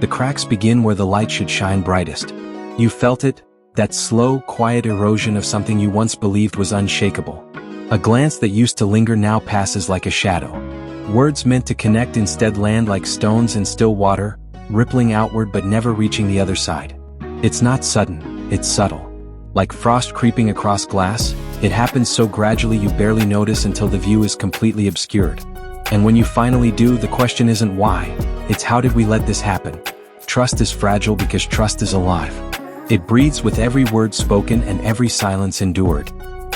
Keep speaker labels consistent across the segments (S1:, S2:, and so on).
S1: The cracks begin where the light should shine brightest. You felt it, that slow, quiet erosion of something you once believed was unshakable. A glance that used to linger now passes like a shadow. Words meant to connect instead land like stones in still water, rippling outward but never reaching the other side. It's not sudden, it's subtle. Like frost creeping across glass, it happens so gradually you barely notice until the view is completely obscured. And when you finally do, the question isn't why, it's how did we let this happen? Trust is fragile because trust is alive. It breathes with every word spoken and every silence endured.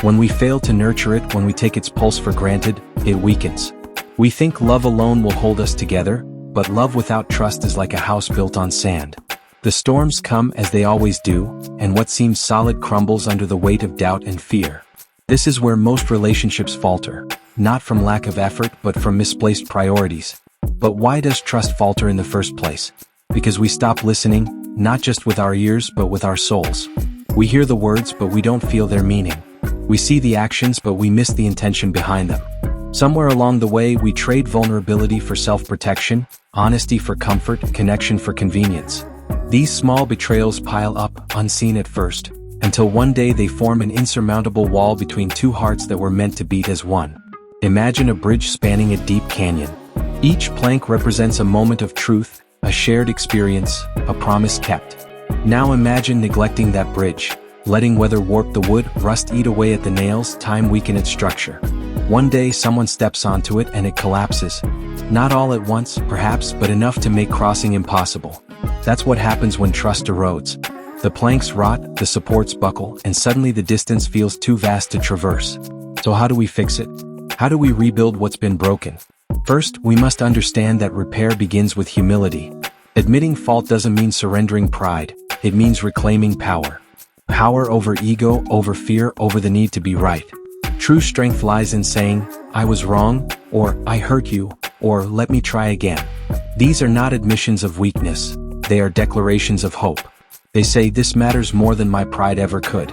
S1: When we fail to nurture it, when we take its pulse for granted, it weakens. We think love alone will hold us together, but love without trust is like a house built on sand. The storms come as they always do, and what seems solid crumbles under the weight of doubt and fear. This is where most relationships falter, not from lack of effort but from misplaced priorities. But why does trust falter in the first place? Because we stop listening, not just with our ears but with our souls. We hear the words but we don't feel their meaning. We see the actions but we miss the intention behind them. Somewhere along the way we trade vulnerability for self-protection, honesty for comfort, connection for convenience. These small betrayals pile up, unseen at first, until one day they form an insurmountable wall between two hearts that were meant to beat as one. Imagine a bridge spanning a deep canyon. Each plank represents a moment of truth, a shared experience, a promise kept. Now imagine neglecting that bridge, letting weather warp the wood, rust eat away at the nails, time weaken its structure. One day someone steps onto it and it collapses. Not all at once, perhaps, but enough to make crossing impossible. That's what happens when trust erodes. The planks rot, the supports buckle, and suddenly the distance feels too vast to traverse. So how do we fix it? How do we rebuild what's been broken? First, we must understand that repair begins with humility. Admitting fault doesn't mean surrendering pride, it means reclaiming power. Power over ego, over fear, over the need to be right. True strength lies in saying, I was wrong, or I hurt you, or let me try again. These are not admissions of weakness, they are declarations of hope. They say this matters more than my pride ever could.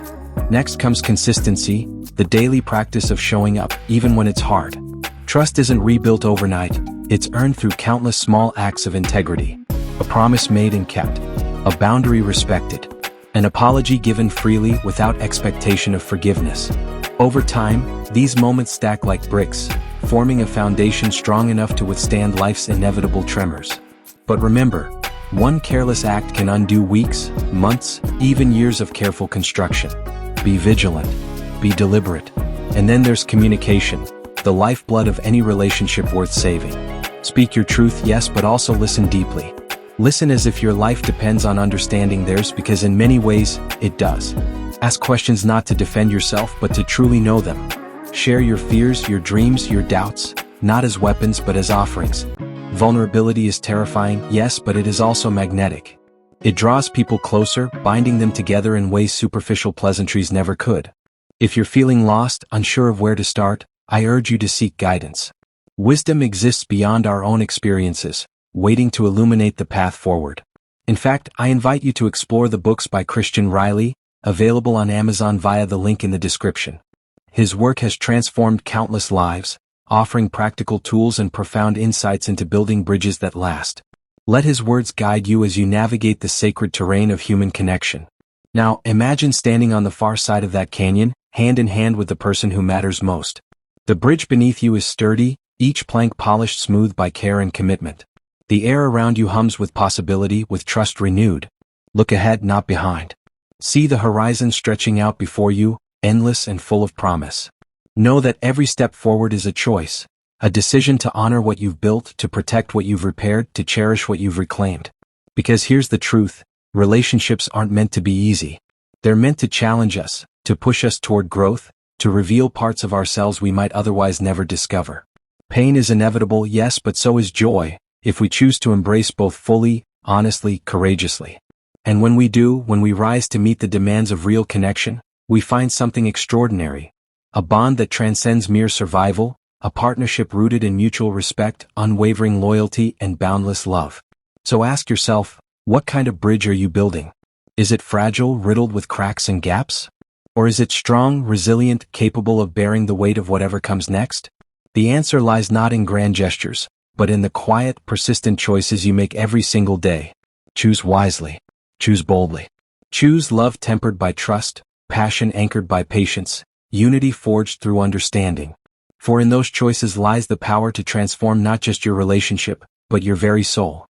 S1: Next comes consistency, the daily practice of showing up, even when it's hard. Trust isn't rebuilt overnight, it's earned through countless small acts of integrity. A promise made and kept. A boundary respected. An apology given freely without expectation of forgiveness. Over time, these moments stack like bricks, forming a foundation strong enough to withstand life's inevitable tremors. But remember, one careless act can undo weeks, months, even years of careful construction. Be vigilant. Be deliberate. And then there's communication, the lifeblood of any relationship worth saving. Speak your truth, yes, but also listen deeply. Listen as if your life depends on understanding theirs, because in many ways, it does. Ask questions not to defend yourself but to truly know them. Share your fears, your dreams, your doubts, not as weapons but as offerings. Vulnerability is terrifying, yes, but it is also magnetic. It draws people closer, binding them together in ways superficial pleasantries never could. If you're feeling lost, unsure of where to start, I urge you to seek guidance. Wisdom exists beyond our own experiences, waiting to illuminate the path forward. In fact, I invite you to explore the books by Christian Riley, available on Amazon via the link in the description. His work has transformed countless lives, offering practical tools and profound insights into building bridges that last. Let his words guide you as you navigate the sacred terrain of human connection. Now, imagine standing on the far side of that canyon, hand in hand with the person who matters most. The bridge beneath you is sturdy, each plank polished smooth by care and commitment. The air around you hums with possibility, with trust renewed. Look ahead, not behind. See the horizon stretching out before you, endless and full of promise. Know that every step forward is a choice, a decision to honor what you've built, to protect what you've repaired, to cherish what you've reclaimed. Because here's the truth, relationships aren't meant to be easy. They're meant to challenge us, to push us toward growth, to reveal parts of ourselves we might otherwise never discover. Pain is inevitable, yes, but so is joy, if we choose to embrace both fully, honestly, courageously. And when we do, when we rise to meet the demands of real connection, we find something extraordinary. A bond that transcends mere survival, a partnership rooted in mutual respect, unwavering loyalty, and boundless love. So ask yourself, what kind of bridge are you building? Is it fragile, riddled with cracks and gaps? Or is it strong, resilient, capable of bearing the weight of whatever comes next? The answer lies not in grand gestures, but in the quiet, persistent choices you make every single day. Choose wisely. Choose boldly. Choose love tempered by trust, passion anchored by patience, unity forged through understanding. For in those choices lies the power to transform not just your relationship, but your very soul.